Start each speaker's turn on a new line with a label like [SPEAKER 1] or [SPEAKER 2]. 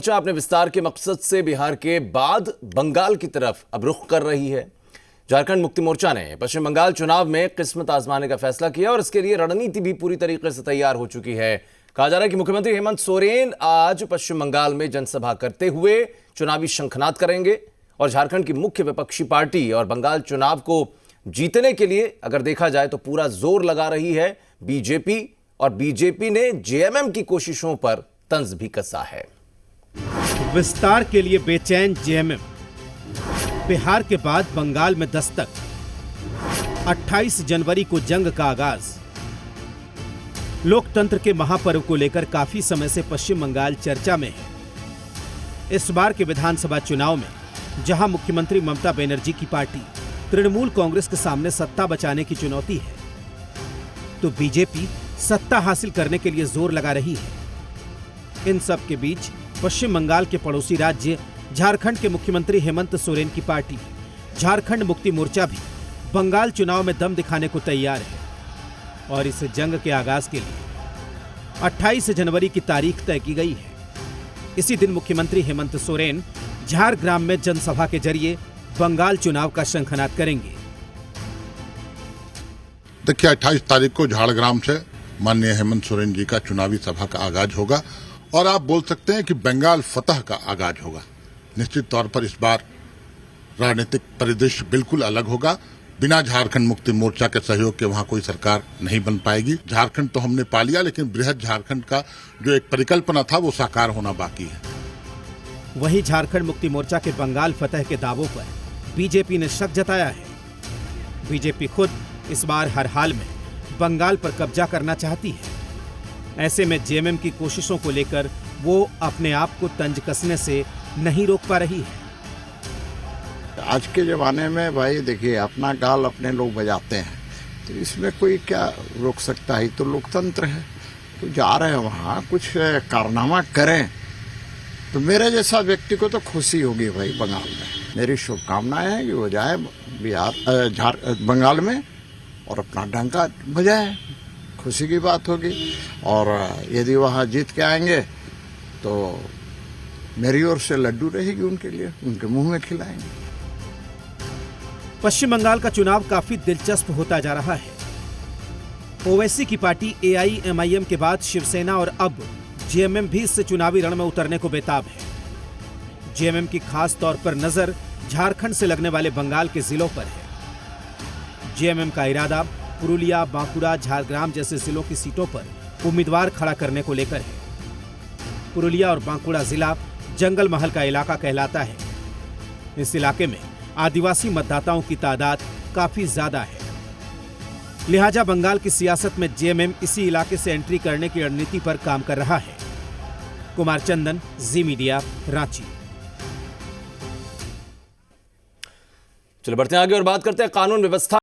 [SPEAKER 1] अपने विस्तार के मकसद से बिहार के बाद बंगाल की तरफ अब रुख कर रही है। झारखंड मुक्ति मोर्चा ने पश्चिम बंगाल चुनाव में किस्मत आजमाने का फैसला किया और इसके लिए रणनीति भी पूरी तरीके से तैयार हो चुकी है। कहा जा रहा है कि मुख्यमंत्री हेमंत सोरेन आज पश्चिम बंगाल में जनसभा करते हुए चुनावी शंखनाद करेंगे और झारखंड की मुख्य विपक्षी पार्टी और बंगाल चुनाव को जीतने के लिए अगर देखा जाए तो पूरा जोर लगा रही है बीजेपी, और बीजेपी ने जेएमएम की कोशिशों पर तंज भी कसा है।
[SPEAKER 2] विस्तार के लिए बेचैन जेएमएम, बिहार के बाद बंगाल में दस्तक, 28 जनवरी को जंग का आगाज। लोकतंत्र के महापर्व को लेकर काफी समय से पश्चिम बंगाल चर्चा में है। इस बार के विधानसभा चुनाव में जहां मुख्यमंत्री ममता बनर्जी की पार्टी तृणमूल कांग्रेस के सामने सत्ता बचाने की चुनौती है, तो बीजेपी सत्ता हासिल करने के लिए जोर लगा रही है। इन सब के बीच पश्चिम बंगाल के पड़ोसी राज्य झारखंड के मुख्यमंत्री हेमंत सोरेन की पार्टी झारखंड मुक्ति मोर्चा भी बंगाल चुनाव में दम दिखाने को तैयार है और इस जंग के आगाज के लिए 28 जनवरी की तारीख तय की गई है। इसी दिन मुख्यमंत्री हेमंत सोरेन झारग्राम में जनसभा के जरिए बंगाल चुनाव का शंखनाद करेंगे।
[SPEAKER 3] देखिए, 28 तारीख को झारग्राम से माननीय हेमंत सोरेन जी का चुनावी सभा का आगाज होगा और आप बोल सकते हैं कि बंगाल फतह का आगाज होगा। निश्चित तौर पर इस बार राजनीतिक परिदृश्य बिल्कुल अलग होगा। बिना झारखंड मुक्ति मोर्चा के सहयोग के वहां कोई सरकार नहीं बन पाएगी। झारखंड तो हमने पा लिया, लेकिन बृहद झारखंड का जो एक परिकल्पना था वो साकार होना बाकी है।
[SPEAKER 2] वहीं झारखंड मुक्ति मोर्चा के बंगाल फतह के दावों पर बीजेपी ने शक जताया है। बीजेपी खुद इस बार हर हाल में बंगाल पर कब्जा करना चाहती है। ऐसे में जेएमएम की कोशिशों को लेकर वो अपने आप को तंज कसने से नहीं रोक पा रही है।
[SPEAKER 4] आज के ज़माने में भाई देखिए, अपना गाल अपने लोग बजाते हैं, तो इसमें कोई क्या रोक सकता है? तो लोकतंत्र है, तो जा रहे हैं वहाँ कुछ कारनामा करें तो मेरे जैसा व्यक्ति को तो खुशी होगी भाई। बंगाल में मेरी शुभकामनाएं हैं कि वो जाए बंगाल में और अपना डंका बजाए, खुशी की बात होगी। और यदि वहाँ जीत के आएंगे तो मेरी ओर से लड्डू रहेगी उनके लिए, उनके मुंह में खिलाएंगे।
[SPEAKER 2] पश्चिम बंगाल का चुनाव काफी दिलचस्प होता जा रहा है। ओवैसी की पार्टी एआईएमआईएम के बाद शिवसेना और अब जेएमएम भी इस चुनावी रण में उतरने को बेताब है। जेएमएम की खास तौर पर नजर झारखंड से लगने वाले बंगाल के जिलों पर है। जेएमएम का इरादा पुरुलिया, बांकुड़ा, झारग्राम जैसे जिलों की सीटों पर उम्मीदवार खड़ा करने को लेकर है। पुरुलिया और बांकुड़ा जिला जंगल महल का इलाका कहलाता है। इस इलाके में आदिवासी मतदाताओं की तादाद काफी ज्यादा है, लिहाजा बंगाल की सियासत में जेएमएम इसी इलाके से एंट्री करने की रणनीति पर काम कर रहा है। कुमार चंदन, जी मीडिया, रांची।
[SPEAKER 1] चलो बढ़ते हैं आगे और बात करते हैं कानून व्यवस्था